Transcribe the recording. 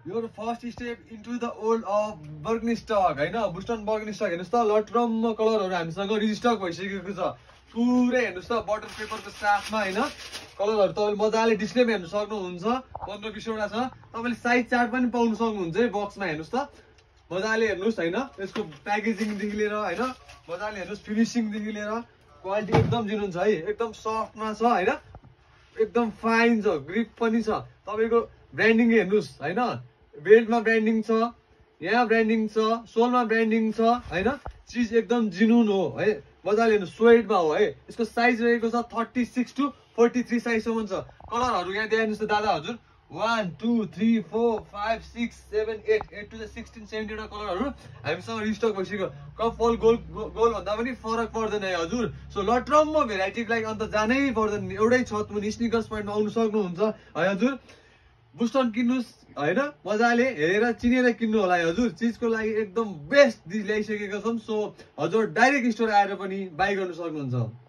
Your first step into the world of Birkenstock हैन बुस्टन Birkenstock हेर्नुस् त लटरम्म कलरहरु हामीसँग रिस्टक भइसकेको छ पुरै हेर्नुस् त बटर पेपरको साथमा हैन कलरहरु तपाईले मजाले डिस्प्लेमा हेर्न सक्नुहुन्छ 15-20 वटा छ तपाईले साइज चार्ट पनि पाउन सक्नुहुन्छ है बक्समा हेर्नुस् त मजाले हेर्नुस् हैन यसको प्याकेजिङ देखि लिएर हैन मजाले हेर्नुस् फिनिशिङ देखि लिएर क्वालिटी एकदम जिनुन छ है एकदम सफ्टमा छ हैन एकदम फाइन छ ग्रिप पनि छ तपाईको ब्रान्डिङ हेर्नुस् हैन बेल्टमा ब्रान्डिङ छ यहाँ ब्रान्डिङ छ सोलमा ब्रान्डिङ छ हैन चीज एकदम जिनुन हो है मजाले हेर्नुस् स्वेटमा हो है यसको साइज रहेको छ 36 to 43 साइज सम्म छ कलरहरु यहाँ देखाउनुस् त दादा हजुर 1 2 3 4 5 6 7 8 to the 16 17 वटा कलरहरु हामीसँग रिस्टक भइसक्यो कपल गोल भन्दा पनि फरक पर्दैन है हजुर सो लटरम्म भेराइटीको लागि अन्त जानै पर्दैन एउटै छत मुनि स्निकर्स पोइन्टमा आउन सक्नुहुन्छ है हजुर बुस्टन किन्नुस् हैन मजाले हेरेर चिनेर किन्नु होला है हजुर चीजको लागि एकदम बेस्ट ल्याइसकेका छौं सो हजुर डाइरेक्ट स्टोर आएर पनि बाइ गर्न सक्नुहुन्छ